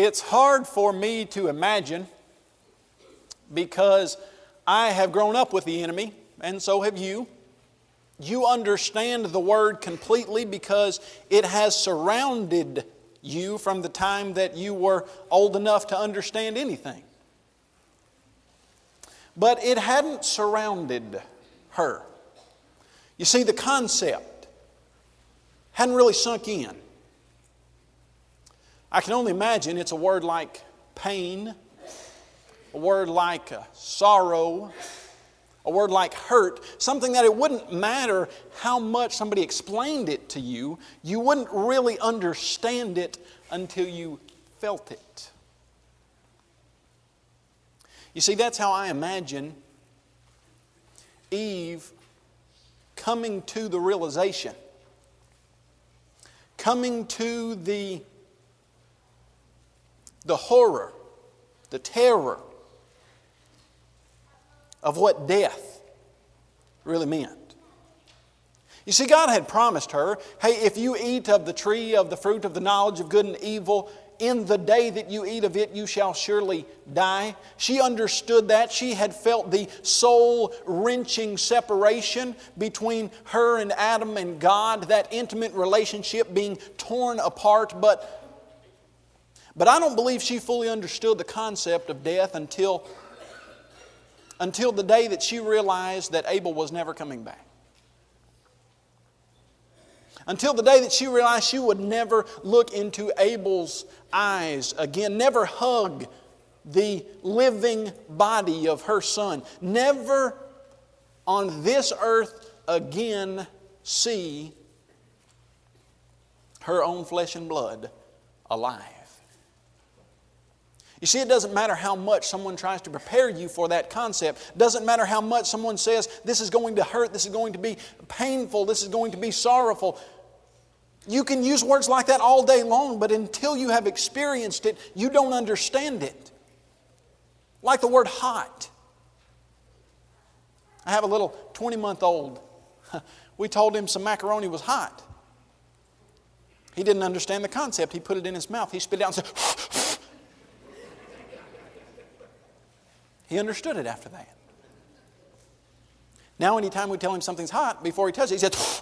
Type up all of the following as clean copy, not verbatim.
It's hard for me to imagine because I have grown up with the enemy, and so have you. You understand the Word completely because it has surrounded you from the time that you were old enough to understand anything. But it hadn't surrounded her. You see, the concept hadn't really sunk in. I can only imagine it's a word like pain, a word like sorrow, a word like hurt, something that it wouldn't matter how much somebody explained it to you, you wouldn't really understand it until you felt it. You see, that's how I imagine Eve coming to the realization, coming to the horror, the terror of what death really meant. You see, God had promised her, hey, if you eat of the tree of the fruit of the knowledge of good and evil, in the day that you eat of it, you shall surely die. She understood that. She had felt the soul-wrenching separation between her and Adam and God, that intimate relationship being torn apart. But I don't believe she fully understood the concept of death until the day that she realized that Abel was never coming back. Until the day that she realized she would never look into Abel's eyes again, never hug the living body of her son, never on this earth again see her own flesh and blood alive. You see, it doesn't matter how much someone tries to prepare you for that concept. It doesn't matter how much someone says, this is going to hurt, this is going to be painful, this is going to be sorrowful. You can use words like that all day long, but until you have experienced it, you don't understand it. Like the word hot. I have a little 20-month-old. We told him some macaroni was hot. He didn't understand the concept. He put it in his mouth. He spit it out and said, He understood it after that. Now anytime we tell him something's hot, before he touches it, he says,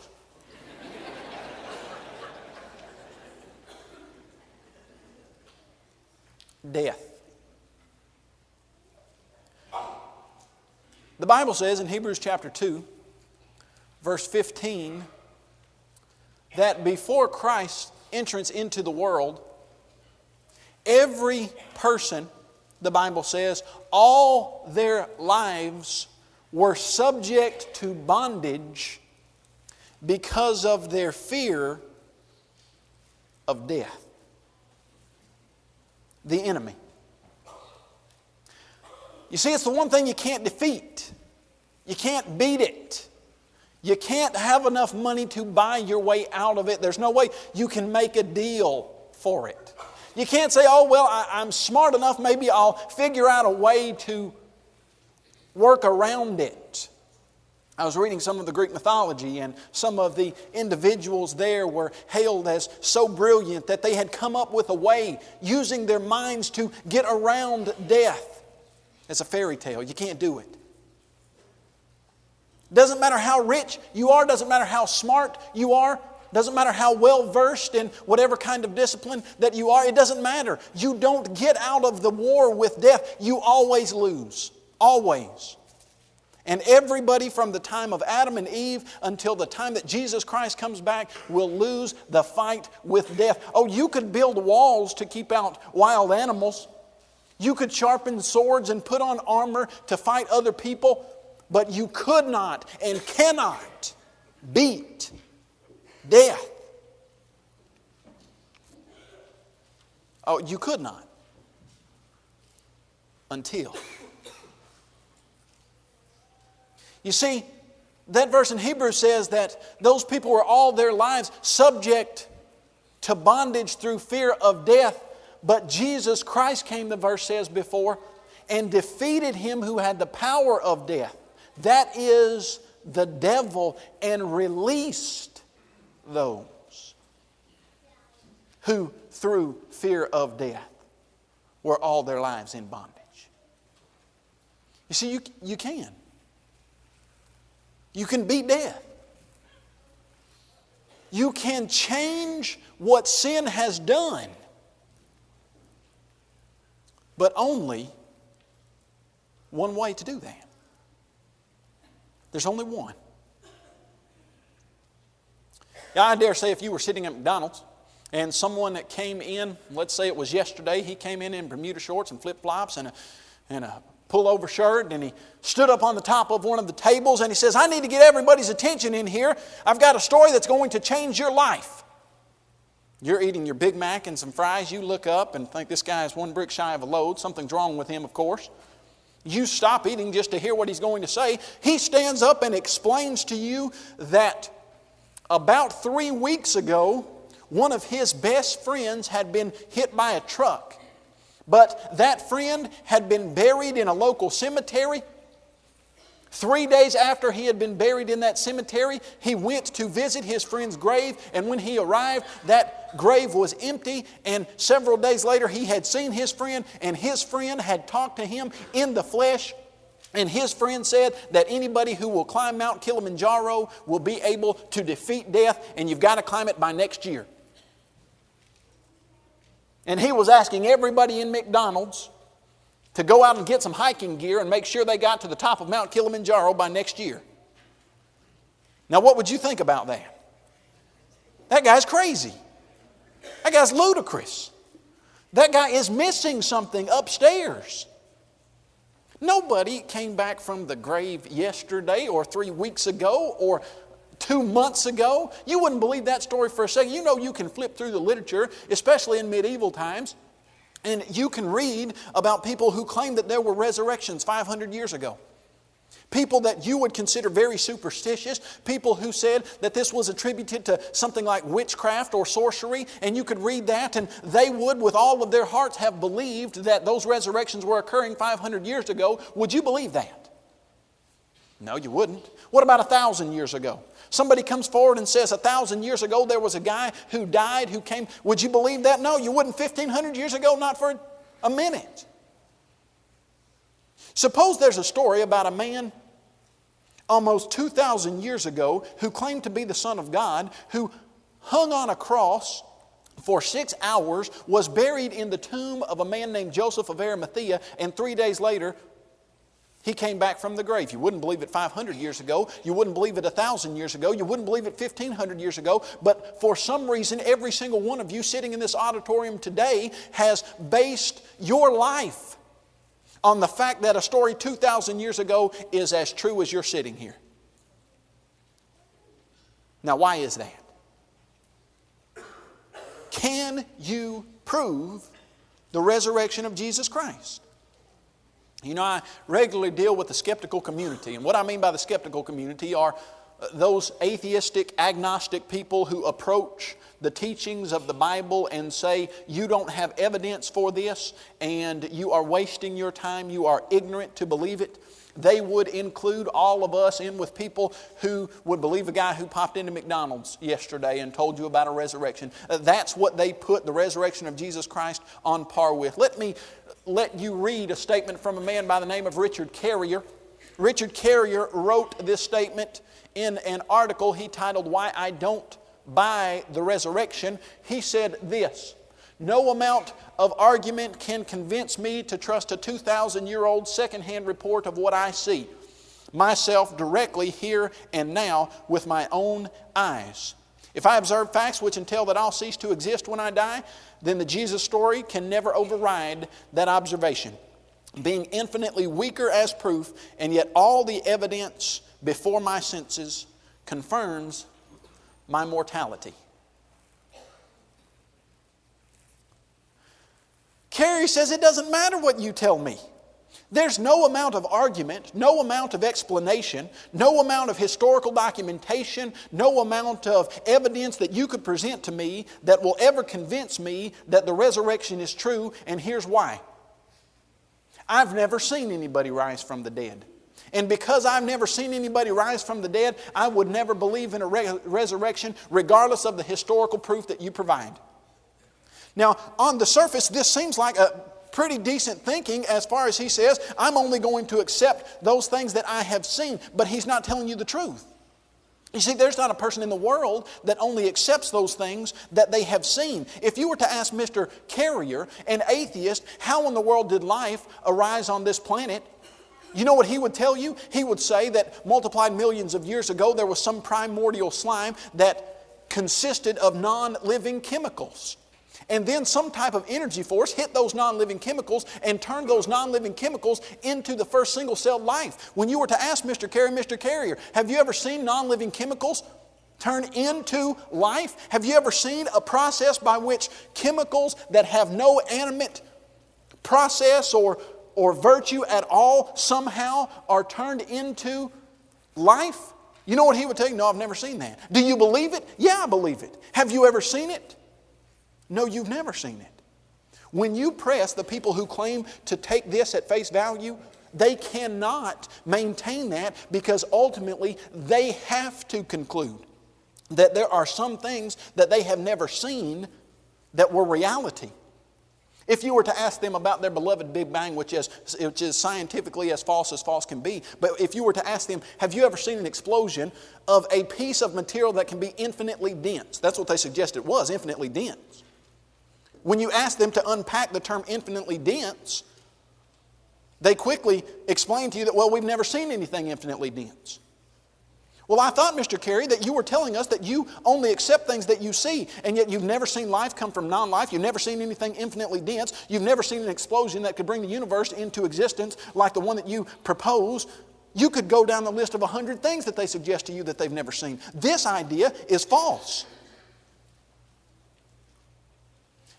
death. The Bible says in Hebrews chapter 2, verse 15, that before Christ's entrance into the world, every person, the Bible says, all their lives were subject to bondage because of their fear of death. The enemy. You see, it's the one thing you can't defeat. You can't beat it. You can't have enough money to buy your way out of it. There's no way you can make a deal for it. You can't say, oh, well, I'm smart enough, maybe I'll figure out a way to work around it. I was reading some of the Greek mythology, and some of the individuals there were hailed as so brilliant that they had come up with a way, using their minds, to get around death. It's a fairy tale. You can't do it. Doesn't matter how rich you are, doesn't matter how smart you are, doesn't matter how well versed in whatever kind of discipline that you are, it doesn't matter. You don't get out of the war with death. You always lose. Always. And everybody from the time of Adam and Eve until the time that Jesus Christ comes back will lose the fight with death. Oh, you could build walls to keep out wild animals. You could sharpen swords and put on armor to fight other people. But you could not and cannot beat death. Oh, you could not. Until. You see, that verse in Hebrews says that those people were all their lives subject to bondage through fear of death. But Jesus Christ came, the verse says before, and defeated him who had the power of death. That is the devil, and released those who through fear of death were all their lives in bondage. You see, you can. You can beat death. You can change what sin has done, but only one way to do that. There's only one. Now, I dare say if you were sitting at McDonald's and someone that came in, let's say it was yesterday, he came in Bermuda shorts and flip-flops and a pullover shirt, and he stood up on the top of one of the tables and he says, I need to get everybody's attention in here. I've got a story that's going to change your life. You're eating your Big Mac and some fries. You look up and think this guy is one brick shy of a load. Something's wrong with him, of course. You stop eating just to hear what he's going to say. He stands up and explains to you that about 3 weeks ago, one of his best friends had been hit by a truck. But that friend had been buried in a local cemetery. 3 days after he had been buried in that cemetery, he went to visit his friend's grave, and when he arrived, that grave was empty, and several days later he had seen his friend, and his friend had talked to him in the flesh, and his friend said that anybody who will climb Mount Kilimanjaro will be able to defeat death, and you've got to climb it by next year. And he was asking everybody in McDonald's to go out and get some hiking gear and make sure they got to the top of Mount Kilimanjaro by next year. Now, what would you think about that? That guy's crazy. That guy's ludicrous. That guy is missing something upstairs. Nobody came back from the grave yesterday or 3 weeks ago or 2 months ago. You wouldn't believe that story for a second. You know, you can flip through the literature, especially in medieval times, and you can read about people who claimed that there were resurrections 500 years ago. People that you would consider very superstitious, people who said that this was attributed to something like witchcraft or sorcery, and you could read that and they would with all of their hearts have believed that those resurrections were occurring 500 years ago. Would you believe that? No, you wouldn't. What about 1,000 years ago? Somebody comes forward and says 1,000 years ago there was a guy who died who came. Would you believe that? No, you wouldn't. 1,500 years ago, not for a minute. Suppose there's a story about a man almost 2,000 years ago who claimed to be the Son of God, who hung on a cross for 6 hours, was buried in the tomb of a man named Joseph of Arimathea, and 3 days later he came back from the grave. You wouldn't believe it 500 years ago. You wouldn't believe it 1,000 years ago. You wouldn't believe it 1,500 years ago. But for some reason, every single one of you sitting in this auditorium today has based your life on the fact that a story 2,000 years ago is as true as you're sitting here. Now, why is that? Can you prove the resurrection of Jesus Christ? You know, I regularly deal with the skeptical community, and what I mean by the skeptical community are those atheistic, agnostic people who approach the teachings of the Bible and say, you don't have evidence for this, and you are wasting your time, you are ignorant to believe it. They would include all of us in with people who would believe a guy who popped into McDonald's yesterday and told you about a resurrection. That's what they put the resurrection of Jesus Christ on par with. Let you read a statement from a man by the name of Richard Carrier. Richard Carrier wrote this statement in an article he titled, Why I Don't Buy the Resurrection. He said this: no amount of argument can convince me to trust a 2,000-year-old secondhand report of what I see myself directly here and now with my own eyes. If I observe facts which entail that I'll cease to exist when I die, then the Jesus story can never override that observation, being infinitely weaker as proof, and yet all the evidence before my senses confirms my mortality. Carey says it doesn't matter what you tell me. There's no amount of argument, no amount of explanation, no amount of historical documentation, no amount of evidence that you could present to me that will ever convince me that the resurrection is true, and here's why. I've never seen anybody rise from the dead. And because I've never seen anybody rise from the dead, I would never believe in a resurrection regardless of the historical proof that you provide. Now, on the surface, this seems like a pretty decent thinking as far as he says, I'm only going to accept those things that I have seen. But he's not telling you the truth. You see, there's not a person in the world that only accepts those things that they have seen. If you were to ask Mr. Carrier, an atheist, how in the world did life arise on this planet? You know what he would tell you? He would say that multiplied millions of years ago, there was some primordial slime that consisted of non-living chemicals. And then some type of energy force hit those non-living chemicals and turned those non-living chemicals into the first single-celled life. When you were to ask Mr. Carrier, have you ever seen non-living chemicals turn into life? Have you ever seen a process by which chemicals that have no animate process or virtue at all somehow are turned into life? You know what he would tell you? No, I've never seen that. Do you believe it? Yeah, I believe it. Have you ever seen it? No, you've never seen it. When you press the people who claim to take this at face value, they cannot maintain that because ultimately they have to conclude that there are some things that they have never seen that were reality. If you were to ask them about their beloved Big Bang, which is scientifically as false can be, but if you were to ask them, have you ever seen an explosion of a piece of material that can be infinitely dense? That's what they suggest it was, infinitely dense. When you ask them to unpack the term infinitely dense, they quickly explain to you that, well, we've never seen anything infinitely dense. Well, I thought, Mr. Carey, that you were telling us that you only accept things that you see, and yet you've never seen life come from non-life. You've never seen anything infinitely dense. You've never seen an explosion that could bring the universe into existence like the one that you propose. You could go down the list of 100 things that they suggest to you that they've never seen. This idea is false.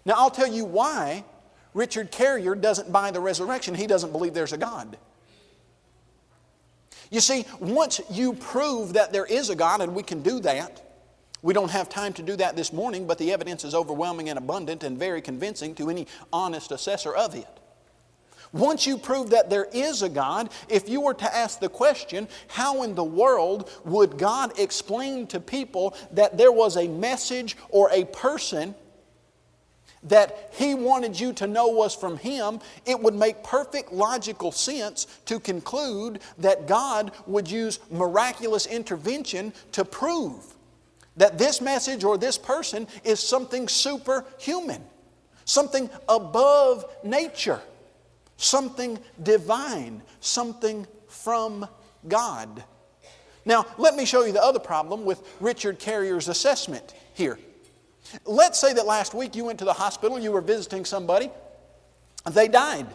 Now, I'll tell you why Richard Carrier doesn't buy the resurrection. He doesn't believe there's a God. You see, once you prove that there is a God, and we can do that, we don't have time to do that this morning, but the evidence is overwhelming and abundant and very convincing to any honest assessor of it. Once you prove that there is a God, if you were to ask the question, how in the world would God explain to people that there was a message or a person that He wanted you to know was from Him, it would make perfect logical sense to conclude that God would use miraculous intervention to prove that this message or this person is something superhuman, something above nature, something divine, something from God. Now, let me show you the other problem with Richard Carrier's assessment here. Let's say that last week you went to the hospital, you were visiting somebody, they died.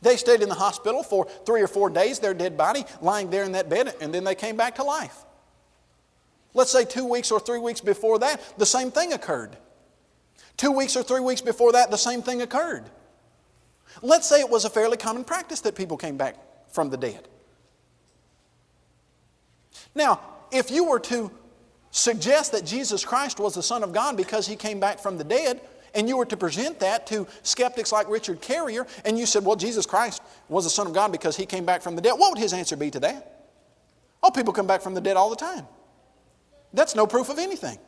They stayed in the hospital for 3 or 4 days, their dead body lying there in that bed, and then they came back to life. Let's say 2 weeks or 3 weeks before that, the same thing occurred. 2 weeks or 3 weeks before that, the same thing occurred. Let's say it was a fairly common practice that people came back from the dead. Now, if you were to suggest that Jesus Christ was the Son of God because He came back from the dead, and you were to present that to skeptics like Richard Carrier, and you said, well, Jesus Christ was the Son of God because He came back from the dead, what would his answer be to that? Oh, people come back from the dead all the time. That's no proof of anything.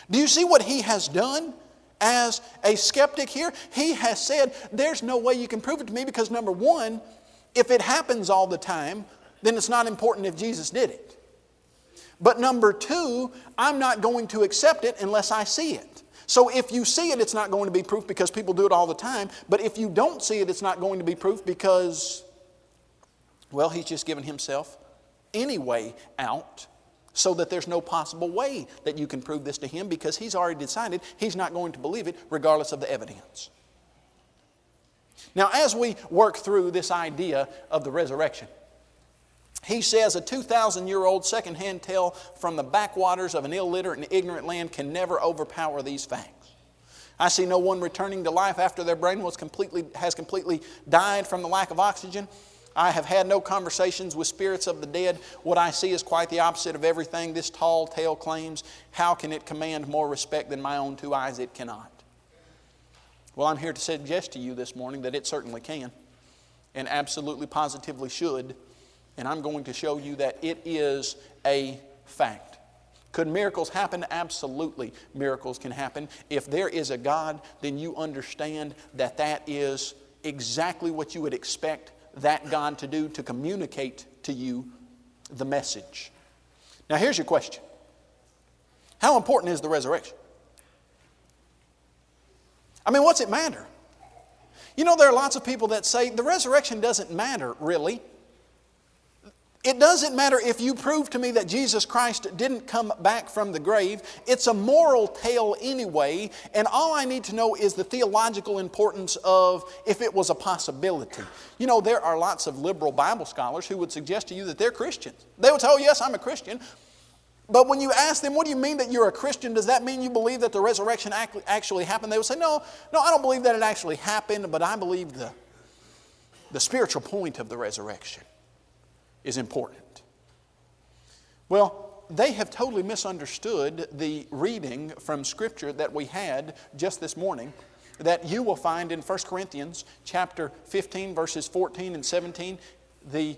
Do you see what he has done as a skeptic here? He has said, there's no way you can prove it to me because, number one, if it happens all the time, then it's not important if Jesus did it. But number two, I'm not going to accept it unless I see it. So if you see it, it's not going to be proof because people do it all the time. But if you don't see it, it's not going to be proof because, well, He's just given Himself any way out so that there's no possible way that you can prove this to Him because He's already decided He's not going to believe it regardless of the evidence. Now, as we work through this idea of the resurrection, he says a 2,000-year-old second-hand tale from the backwaters of an illiterate and ignorant land can never overpower these facts. I see no one returning to life after their brain has completely died from the lack of oxygen. I have had no conversations with spirits of the dead. What I see is quite the opposite of everything this tall tale claims. How can it command more respect than my own 2 eyes? It cannot. Well, I'm here to suggest to you this morning that it certainly can and absolutely positively should. And I'm going to show you that it is a fact. Could miracles happen? Absolutely, miracles can happen. If there is a God, then you understand that that is exactly what you would expect that God to do, to communicate to you the message. Now here's your question. How important is the resurrection? I mean, what's it matter? You know, there are lots of people that say the resurrection doesn't matter, really. It doesn't matter if you prove to me that Jesus Christ didn't come back from the grave. It's a moral tale anyway, and all I need to know is the theological importance of if it was a possibility. You know, there are lots of liberal Bible scholars who would suggest to you that they're Christians. They would say, oh yes, I'm a Christian. But when you ask them, what do you mean that you're a Christian? Does that mean you believe that the resurrection actually happened? They would say, no, I don't believe that it actually happened, but I believe the spiritual point of the resurrection is important. Well, they have totally misunderstood the reading from Scripture that we had just this morning, that you will find in 1 Corinthians chapter 15, verses 14 and 17. The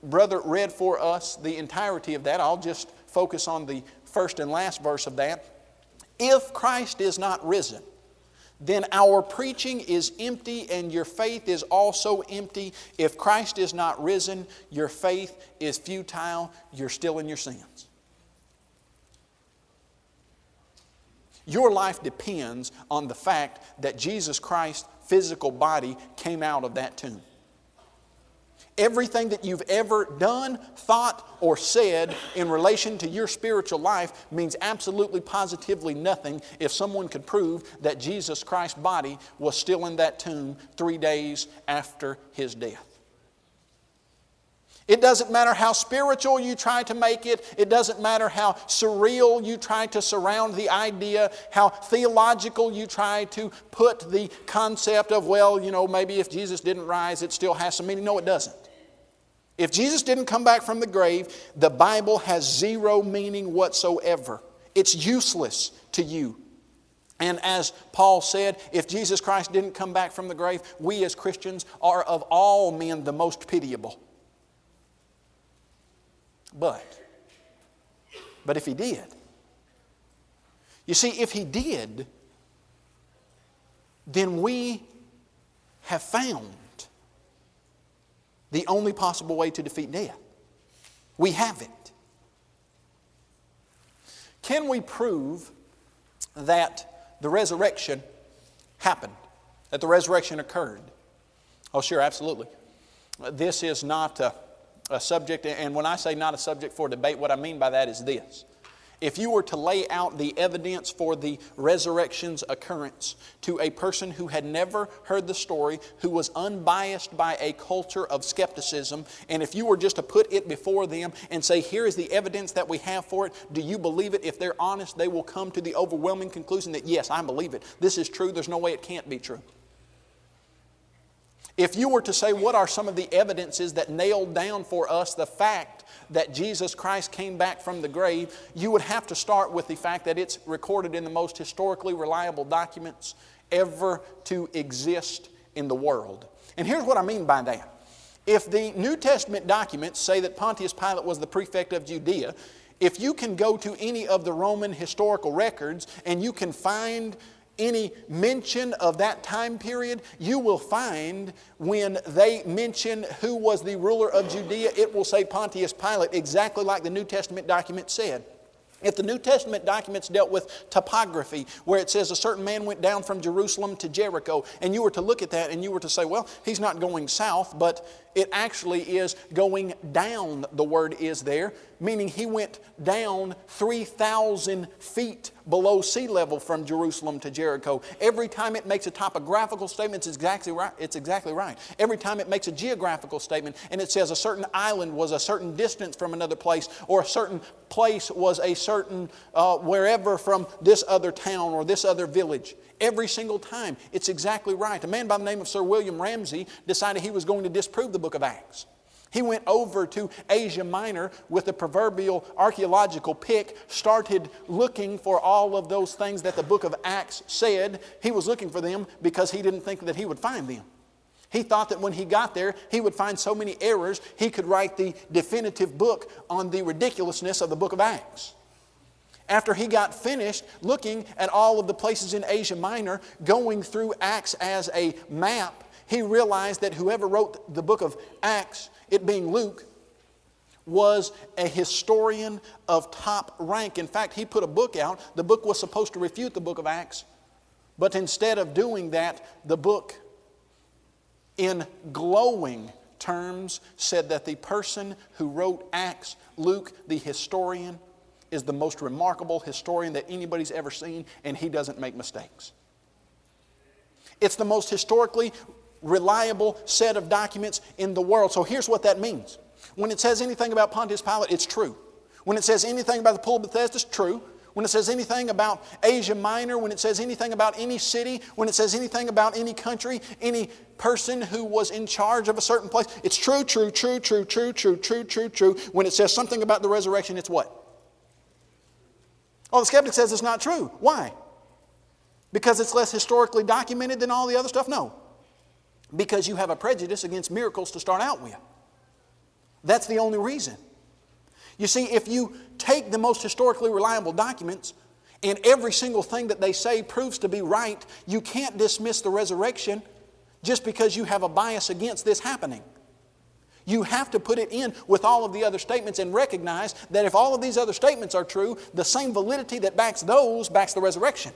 brother read for us the entirety of that. I'll just focus on the first and last verse of that. If Christ is not risen, then our preaching is empty and your faith is also empty. If Christ is not risen, your faith is futile. You're still in your sins. Your life depends on the fact that Jesus Christ's physical body came out of that tomb. Everything that you've ever done, thought, or said in relation to your spiritual life means absolutely positively nothing if someone could prove that Jesus Christ's body was still in that tomb 3 days after His death. It doesn't matter how spiritual you try to make it. It doesn't matter how surreal you try to surround the idea, how theological you try to put the concept of, well, you know, maybe if Jesus didn't rise, it still has some meaning. No, it doesn't. If Jesus didn't come back from the grave, the Bible has zero meaning whatsoever. It's useless to you. And as Paul said, if Jesus Christ didn't come back from the grave, we as Christians are of all men the most pitiable. But if He did, you see, if He did, then we have found the only possible way to defeat death. We have it. Can we prove that the resurrection happened? That the resurrection occurred? Oh, sure, absolutely. This is not a subject, and when I say not a subject for debate, what I mean by that is this. If you were to lay out the evidence for the resurrection's occurrence to a person who had never heard the story, who was unbiased by a culture of skepticism, and if you were just to put it before them and say, here is the evidence that we have for it, do you believe it? If they're honest, they will come to the overwhelming conclusion that, yes, I believe it. This is true. There's no way it can't be true. If you were to say, what are some of the evidences that nailed down for us the fact that Jesus Christ came back from the grave, you would have to start with the fact that it's recorded in the most historically reliable documents ever to exist in the world. And here's what I mean by that. If the New Testament documents say that Pontius Pilate was the prefect of Judea, if you can go to any of the Roman historical records and you can find any mention of that time period, you will find when they mention who was the ruler of Judea, it will say Pontius Pilate, exactly like the New Testament document said. If the New Testament documents dealt with topography, where it says a certain man went down from Jerusalem to Jericho, and you were to look at that and you were to say, well, he's not going south, but it actually is going down, the word is there, meaning he went down 3,000 feet below sea level from Jerusalem to Jericho. Every time it makes a topographical statement, it's exactly right. Every time it makes a geographical statement and it says a certain island was a certain distance from another place, or a certain place was a certain wherever from this other town or this other village. Every single time, it's exactly right. A man by the name of Sir William Ramsay decided he was going to disprove the book of Acts. He went over to Asia Minor with the proverbial archaeological pick, started looking for all of those things that the book of Acts said. He was looking for them because he didn't think that he would find them. He thought that when he got there, he would find so many errors, he could write the definitive book on the ridiculousness of the book of Acts. After he got finished looking at all of the places in Asia Minor, going through Acts as a map, he realized that whoever wrote the book of Acts, it being Luke, was a historian of top rank. In fact, he put a book out. The book was supposed to refute the book of Acts, but instead of doing that, the book, in glowing terms, said that the person who wrote Acts, Luke, the historian, is the most remarkable historian that anybody's ever seen, and he doesn't make mistakes. It's the most historically reliable set of documents in the world. So here's what that means. When it says anything about Pontius Pilate, it's true. When it says anything about the Pool of Bethesda, it's true. When it says anything about Asia Minor, when it says anything about any city, when it says anything about any country, any person who was in charge of a certain place, it's true, true, true, true, true, true, true, true, true. When it says something about the resurrection, it's what? Oh, the skeptic says it's not true. Why? Because it's less historically documented than all the other stuff? No. Because you have a prejudice against miracles to start out with. That's the only reason. You see, if you take the most historically reliable documents and every single thing that they say proves to be right, you can't dismiss the resurrection just because you have a bias against this happening. You have to put it in with all of the other statements and recognize that if all of these other statements are true, the same validity that backs those backs the resurrection.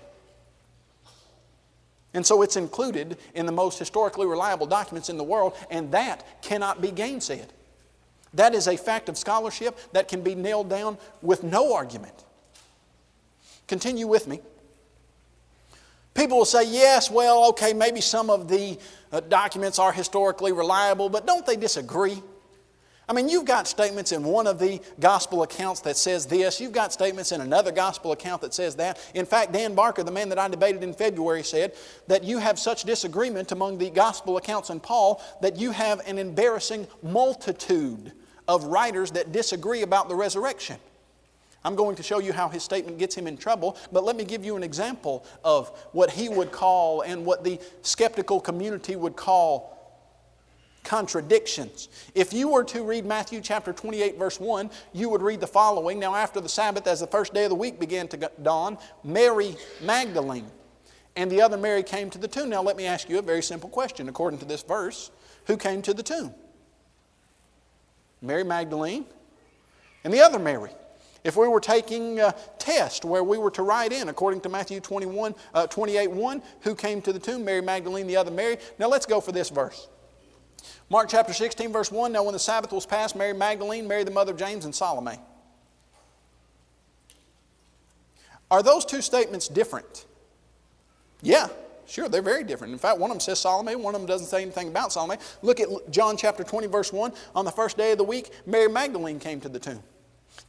And so it's included in the most historically reliable documents in the world, and that cannot be gainsaid. That is a fact of scholarship that can be nailed down with no argument. Continue with me. People will say, yes, well, okay, maybe some of the documents are historically reliable, but don't they disagree? I mean, you've got statements in one of the gospel accounts that says this. You've got statements in another gospel account that says that. In fact, Dan Barker, the man that I debated in February, said that you have such disagreement among the gospel accounts and Paul that you have an embarrassing multitude of writers that disagree about the resurrection. I'm going to show you how his statement gets him in trouble, but let me give you an example of what he would call and what the skeptical community would call contradictions. If you were to read Matthew chapter 28 verse 1, you would read the following. Now after the Sabbath, as the first day of the week began to dawn, Mary Magdalene and the other Mary came to the tomb. Now let me ask you a very simple question. According to this verse, who came to the tomb? Mary Magdalene and the other Mary. If we were taking a test where we were to write in, according to Matthew 28:1, who came to the tomb? Mary Magdalene, the other Mary. Now let's go for this verse. Mark chapter 16, verse 1, now when the Sabbath was past, Mary Magdalene, Mary the mother of James, and Salome. Are those two statements different? Yeah, sure, they're very different. In fact, one of them says Salome, one of them doesn't say anything about Salome. Look at John chapter 20, verse 1. On the first day of the week, Mary Magdalene came to the tomb.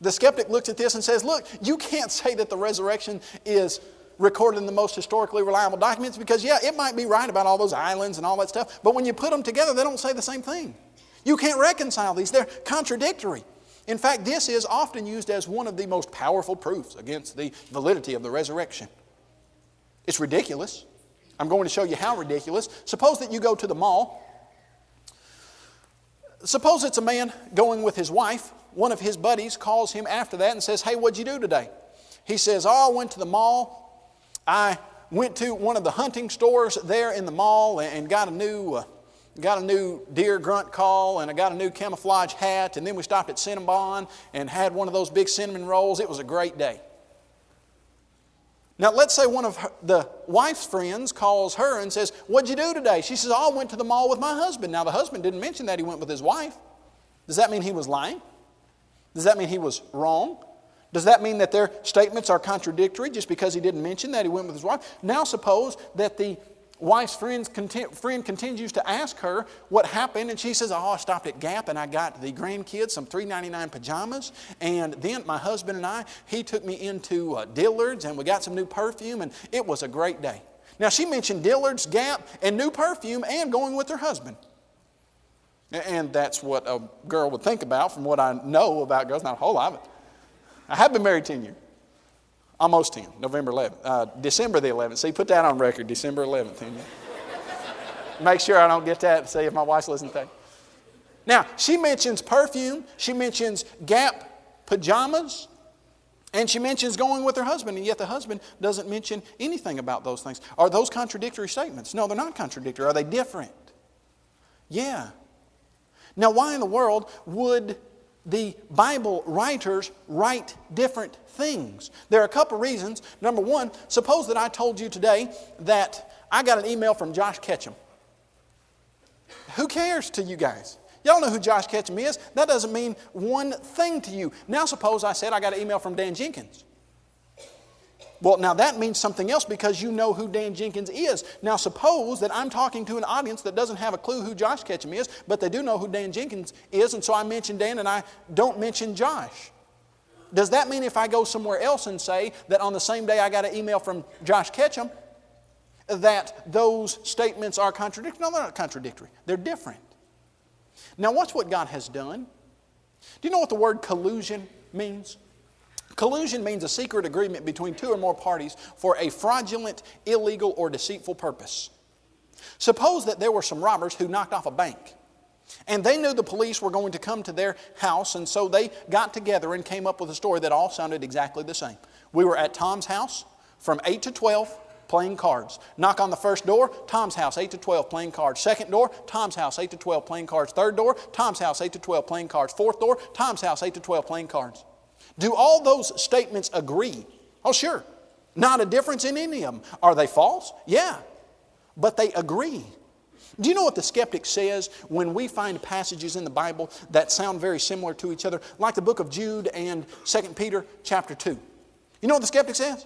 The skeptic looks at this and says, look, you can't say that the resurrection is recorded in the most historically reliable documents because, yeah, it might be right about all those islands and all that stuff, but when you put them together, they don't say the same thing. You can't reconcile these. They're contradictory. In fact, this is often used as one of the most powerful proofs against the validity of the resurrection. It's ridiculous. I'm going to show you how ridiculous. Suppose that you go to the mall. Suppose it's a man going with his wife. One of his buddies calls him after that and says, hey, what'd you do today? He says, oh, I went to the mall. I went to one of the hunting stores there in the mall and got a new deer grunt call, and I got a new camouflage hat, and then we stopped at Cinnabon and had one of those big cinnamon rolls. It was a great day. Now, let's say one of the wife's friends calls her and says, what'd you do today? She says, oh, I went to the mall with my husband. Now, the husband didn't mention that he went with his wife. Does that mean he was lying? Does that mean he was wrong? Does that mean that their statements are contradictory just because he didn't mention that he went with his wife? Now suppose that the wife's friend continues to ask her what happened, and she says, oh, I stopped at Gap and I got the grandkids some $3.99 pajamas, and then my husband and he took me into Dillard's and we got some new perfume, and it was a great day. Now she mentioned Dillard's, Gap, and new perfume and going with her husband. And that's what a girl would think about from what I know about girls. Not a whole lot, but I have been married 10 years. Almost 10, November 11th. December the 11th. See, put that on record, December 11th. 10 years. Make sure I don't get that, see if my wife's listening to that. Now, she mentions perfume. She mentions Gap pajamas. And she mentions going with her husband, and yet the husband doesn't mention anything about those things. Are those contradictory statements? No, they're not contradictory. Are they different? Yeah. Now, why in the world would the Bible writers write different things? There are a couple reasons. Number one, suppose that I told you today that I got an email from Josh Ketchum. Who cares to you guys? Y'all know who Josh Ketchum is. That doesn't mean one thing to you. Now suppose I said I got an email from Dan Jenkins. Well, now that means something else because you know who Dan Jenkins is. Now suppose that I'm talking to an audience that doesn't have a clue who Josh Ketchum is, but they do know who Dan Jenkins is, and so I mention Dan and I don't mention Josh. Does that mean if I go somewhere else and say that on the same day I got an email from Josh Ketchum, that those statements are contradictory? No, they're not contradictory. They're different. Now watch what God has done. Do you know what the word collusion means? Collusion means a secret agreement between two or more parties for a fraudulent, illegal, or deceitful purpose. Suppose that there were some robbers who knocked off a bank. And they knew the police were going to come to their house, and so they got together and came up with a story that all sounded exactly the same. We were at Tom's house from 8 to 12 playing cards. Knock on the first door, Tom's house, 8 to 12 playing cards. Second door, Tom's house, 8 to 12 playing cards. Third door, Tom's house, 8 to 12 playing cards. Fourth door, Tom's house, 8 to 12 playing cards. Do all those statements agree? Oh, sure. Not a difference in any of them. Are they false? Yeah. But they agree. Do you know what the skeptic says when we find passages in the Bible that sound very similar to each other? Like the book of Jude and 2 Peter chapter 2. You know what the skeptic says?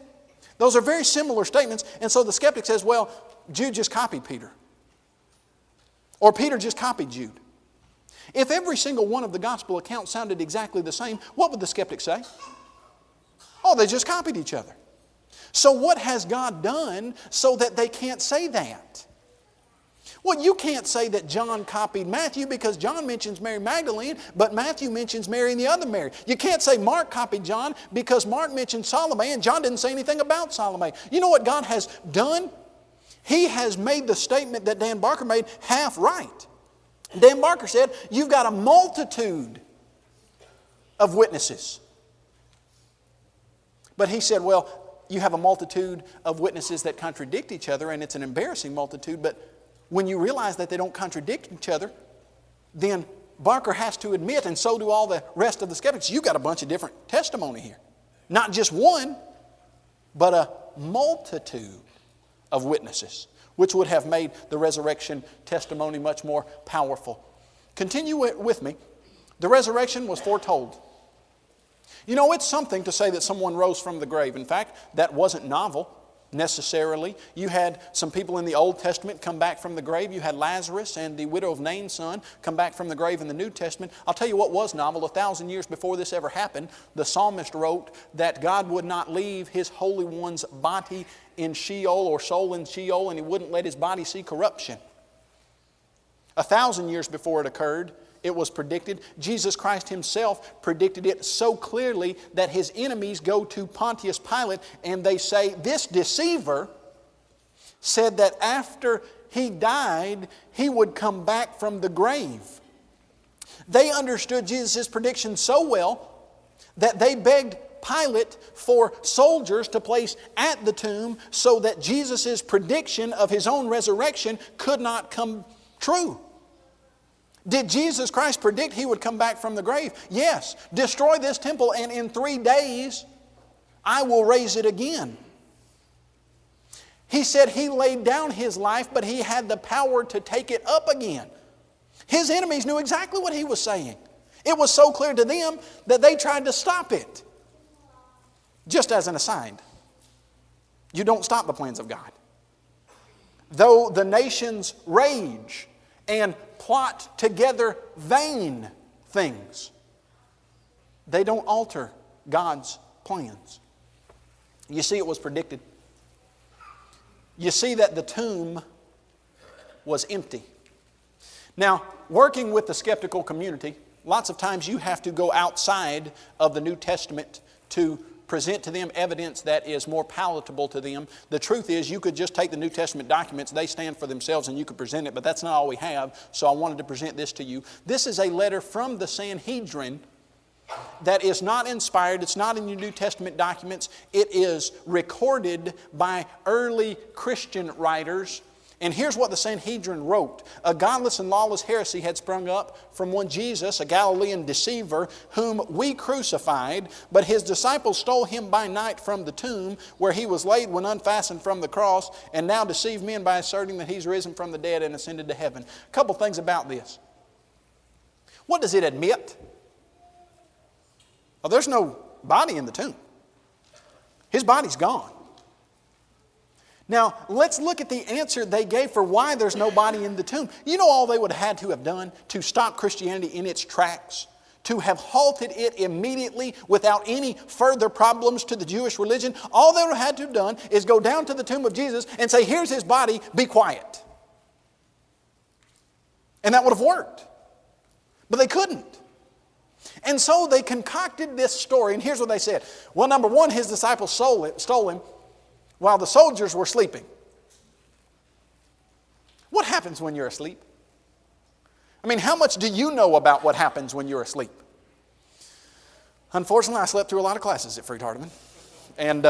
Those are very similar statements, and so the skeptic says, well, Jude just copied Peter. Or Peter just copied Jude. If every single one of the gospel accounts sounded exactly the same, what would the skeptic say? Oh, they just copied each other. So what has God done so that they can't say that? Well, you can't say that John copied Matthew because John mentions Mary Magdalene, but Matthew mentions Mary and the other Mary. You can't say Mark copied John because Mark mentioned Salome and John didn't say anything about Salome. You know what God has done? He has made the statement that Dan Barker made half right. Dan Barker said, you've got a multitude of witnesses. But he said, well, you have a multitude of witnesses that contradict each other, and it's an embarrassing multitude, but when you realize that they don't contradict each other, then Barker has to admit, and so do all the rest of the skeptics, you've got a bunch of different testimony here. Not just one, but a multitude of witnesses, which would have made the resurrection testimony much more powerful. Continue with me. The resurrection was foretold. You know, it's something to say that someone rose from the grave. In fact, that wasn't novel necessarily. You had some people in the Old Testament come back from the grave. You had Lazarus and the widow of Nain's son come back from the grave in the New Testament. I'll tell you what was novel. 1,000 years before this ever happened, the psalmist wrote that God would not leave His Holy One's body in Sheol or soul in Sheol, and He wouldn't let His body see corruption. 1,000 years before it occurred, it was predicted. Jesus Christ Himself predicted it so clearly that His enemies go to Pontius Pilate and they say, this deceiver said that after He died, He would come back from the grave. They understood Jesus' prediction so well that they begged Pilate for soldiers to place at the tomb so that Jesus' prediction of His own resurrection could not come true. Did Jesus Christ predict He would come back from the grave? Yes. Destroy this temple and in 3 days I will raise it again. He said He laid down His life, but He had the power to take it up again. His enemies knew exactly what He was saying. It was so clear to them that they tried to stop it. Just as an aside, you don't stop the plans of God. Though the nations rage and plot together vain things, they don't alter God's plans. You see, it was predicted. You see that the tomb was empty. Now, working with the skeptical community, lots of times you have to go outside of the New Testament to present to them evidence that is more palatable to them. The truth is, you could just take the New Testament documents, they stand for themselves, and you could present it, but that's not all we have, so I wanted to present this to you. This is a letter from the Sanhedrin that is not inspired. It's not in your New Testament documents. It is recorded by early Christian writers. And here's what the Sanhedrin wrote. A godless and lawless heresy had sprung up from one Jesus, a Galilean deceiver, whom we crucified, but his disciples stole him by night from the tomb where he was laid when unfastened from the cross, and now deceive men by asserting that he's risen from the dead and ascended to heaven. A couple things about this. What does it admit? Well, there's no body in the tomb. His body's gone. Now, let's look at the answer they gave for why there's no body in the tomb. You know all they would have had to have done to stop Christianity in its tracks? To have halted it immediately without any further problems to the Jewish religion? All they would have had to have done is go down to the tomb of Jesus and say, here's his body, be quiet. And that would have worked. But they couldn't. And so they concocted this story, and here's what they said. Well, number one, his disciples stole him while the soldiers were sleeping. What happens when you're asleep? I mean, how much do you know about what happens when you're asleep? Unfortunately, I slept through a lot of classes at Freed-Hardeman. And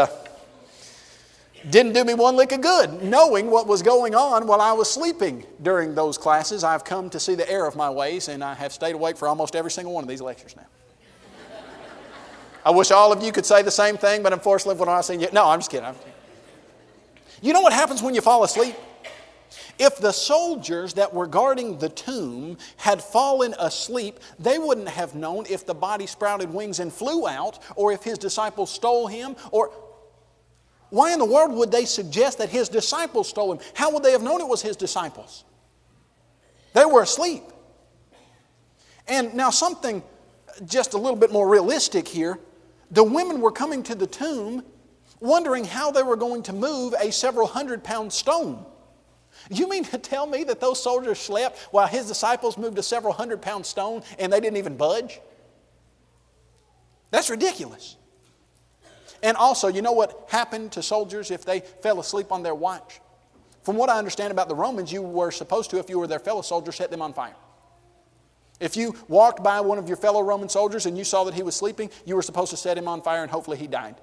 didn't do me one lick of good knowing what was going on while I was sleeping during those classes. I've come to see the error of my ways, and I have stayed awake for almost every single one of these lectures now. I wish all of you could say the same thing, but unfortunately, when I see you, no, I'm just kidding. You know what happens when you fall asleep? If the soldiers that were guarding the tomb had fallen asleep, they wouldn't have known if the body sprouted wings and flew out, or if his disciples stole him, or why in the world would they suggest that his disciples stole him? How would they have known it was his disciples? They were asleep. And now something just a little bit more realistic here. The women were coming to the tomb wondering how they were going to move a several 100-pound stone. You mean to tell me that those soldiers slept while his disciples moved a several 100-pound stone and they didn't even budge? That's ridiculous. And also, you know what happened to soldiers if they fell asleep on their watch? From what I understand about the Romans, you were supposed to, if you were their fellow soldier, set them on fire. If you walked by one of your fellow Roman soldiers and you saw that he was sleeping, you were supposed to set him on fire and hopefully he died.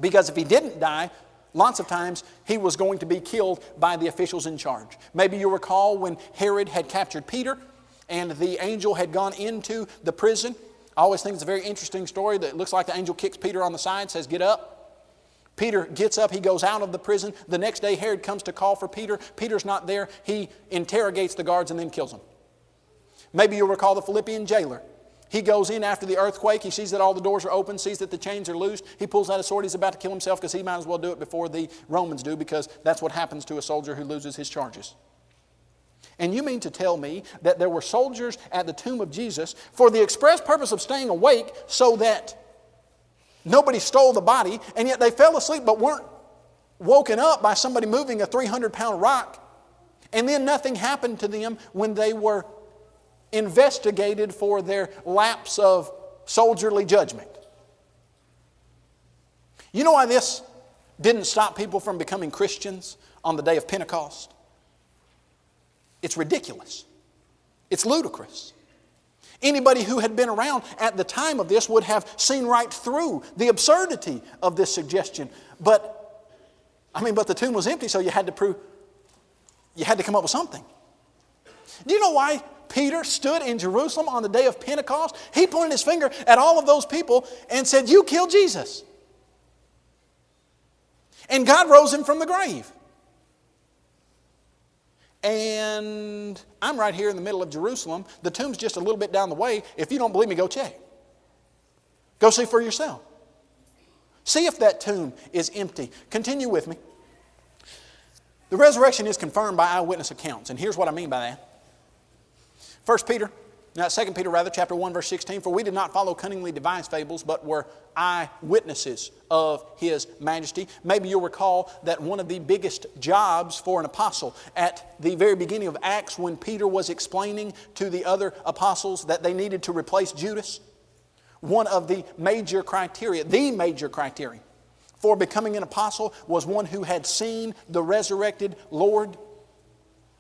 Because if he didn't die, lots of times he was going to be killed by the officials in charge. Maybe you recall when Herod had captured Peter and the angel had gone into the prison. I always think it's a very interesting story that looks like the angel kicks Peter on the side, says, get up. Peter gets up, he goes out of the prison. The next day Herod comes to call for Peter. Peter's not there. He interrogates the guards and then kills them. Maybe you'll recall the Philippian jailer. He goes in after the earthquake. He sees that all the doors are open, sees that the chains are loosed. He pulls out a sword. He's about to kill himself because he might as well do it before the Romans do, because that's what happens to a soldier who loses his charges. And you mean to tell me that there were soldiers at the tomb of Jesus for the express purpose of staying awake so that nobody stole the body, and yet they fell asleep but weren't woken up by somebody moving a 300-pound rock, and then nothing happened to them when they were investigated for their lapse of soldierly judgment? You know why this didn't stop people from becoming Christians on the day of Pentecost? It's ridiculous. It's ludicrous. Anybody who had been around at the time of this would have seen right through the absurdity of this suggestion. But the tomb was empty, so you had to come up with something. Do you know why Peter stood in Jerusalem on the day of Pentecost? He pointed his finger at all of those people and said, you killed Jesus. And God rose him from the grave. And I'm right here in the middle of Jerusalem. The tomb's just a little bit down the way. If you don't believe me, go check. Go see for yourself. See if that tomb is empty. Continue with me. The resurrection is confirmed by eyewitness accounts. And here's what I mean by that. 2 Peter chapter 1, verse 16. For we did not follow cunningly devised fables, but were eyewitnesses of His majesty. Maybe you'll recall that one of the biggest jobs for an apostle at the very beginning of Acts, when Peter was explaining to the other apostles that they needed to replace Judas, one of the major criteria for becoming an apostle was one who had seen the resurrected Lord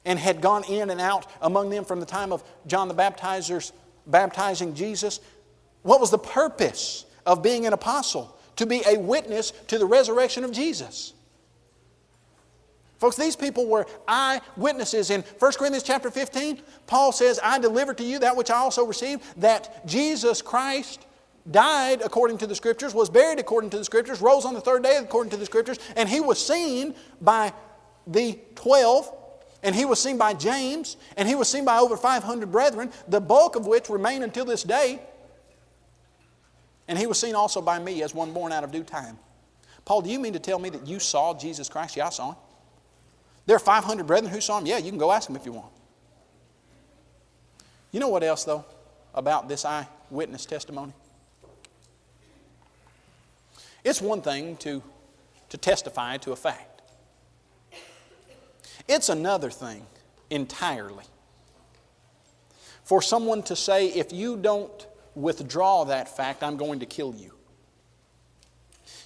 and had gone in and out among them from the time of John the Baptizer's baptizing Jesus. What was the purpose of being an apostle? To be a witness to the resurrection of Jesus. Folks, these people were eyewitnesses. In 1 Corinthians chapter 15, Paul says, I delivered to you that which I also received, that Jesus Christ died according to the Scriptures, was buried according to the Scriptures, rose on the third day according to the Scriptures, and He was seen by the 12, and He was seen by James, and He was seen by over 500 brethren, the bulk of which remain until this day. And He was seen also by me as one born out of due time. Paul, do you mean to tell me that you saw Jesus Christ? Yeah, I saw Him. There are 500 brethren who saw Him. Yeah, you can go ask them if you want. You know what else, though, about this eyewitness testimony? It's one thing to testify to a fact. It's another thing entirely for someone to say, if you don't withdraw that fact, I'm going to kill you.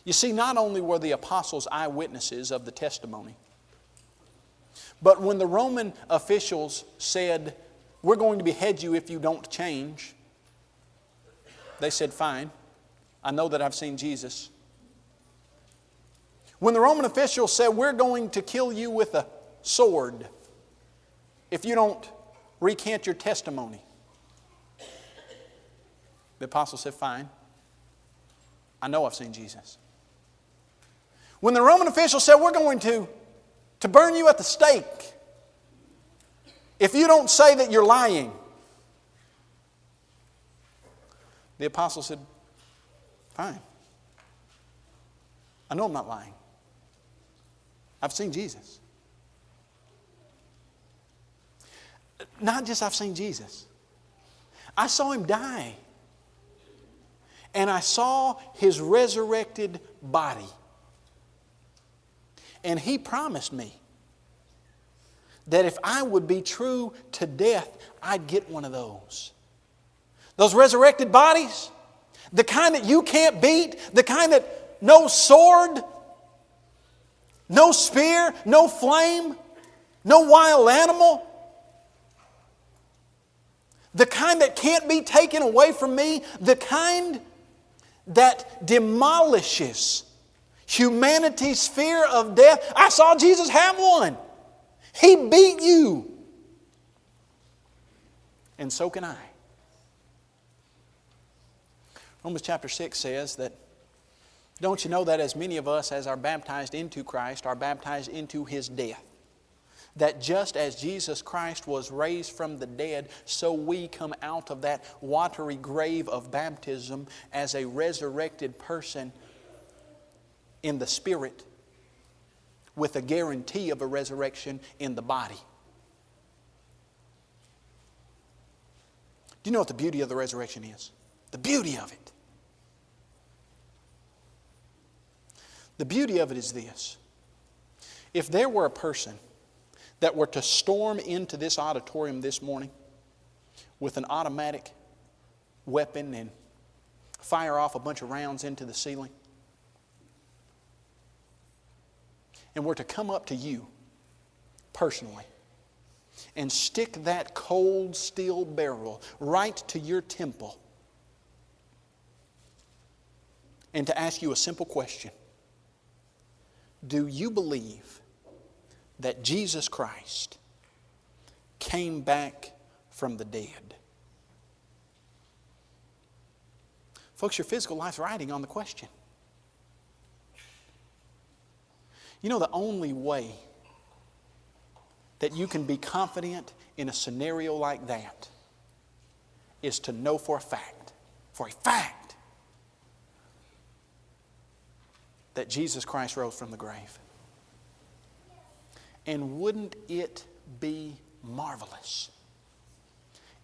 You see, not only were the apostles eyewitnesses of the testimony, but when the Roman officials said, we're going to behead you if you don't change, they said, fine, I know that I've seen Jesus. When the Roman officials said, we're going to kill you with a sword if you don't recant your testimony, the apostle said, fine, I know I've seen Jesus. When the Roman officials said, we're going to burn you at the stake if you don't say that you're lying, the apostle said, fine, I know I'm not lying. I've seen Jesus. Not just I've seen Jesus. I saw Him die. And I saw His resurrected body. And He promised me that if I would be true to death, I'd get one of those. Those resurrected bodies, the kind that you can't beat, the kind that no sword, no spear, no flame, no wild animal, the kind that can't be taken away from me, the kind that demolishes humanity's fear of death. I saw Jesus have one. He beat you. And so can I. Romans chapter 6 says that, don't you know that as many of us as are baptized into Christ are baptized into His death? That just as Jesus Christ was raised from the dead, so we come out of that watery grave of baptism as a resurrected person in the Spirit, with a guarantee of a resurrection in the body. Do you know what the beauty of the resurrection is? The beauty of it. The beauty of it is this. If there were a person that were to storm into this auditorium this morning with an automatic weapon and fire off a bunch of rounds into the ceiling, and were to come up to you personally and stick that cold steel barrel right to your temple and to ask you a simple question: do you believe that Jesus Christ came back from the dead? Folks, your physical life's riding on the question. You know, the only way that you can be confident in a scenario like that is to know for a fact, that Jesus Christ rose from the grave. And wouldn't it be marvelous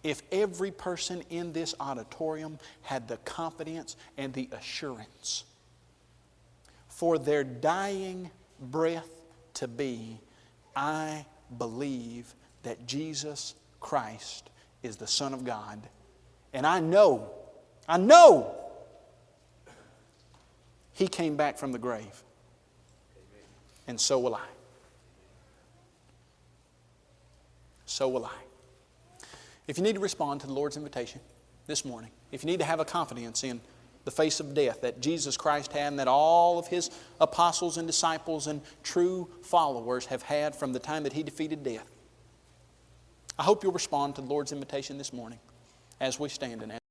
if every person in this auditorium had the confidence and the assurance for their dying breath to be, I believe that Jesus Christ is the Son of God. And I know He came back from the grave. And so will I. So will I. If you need to respond to the Lord's invitation, this morning, if you need to have a confidence in the face of death that Jesus Christ had and that all of His apostles and disciples and true followers have had from the time that He defeated death, I hope you'll respond to the Lord's invitation this morning as we stand and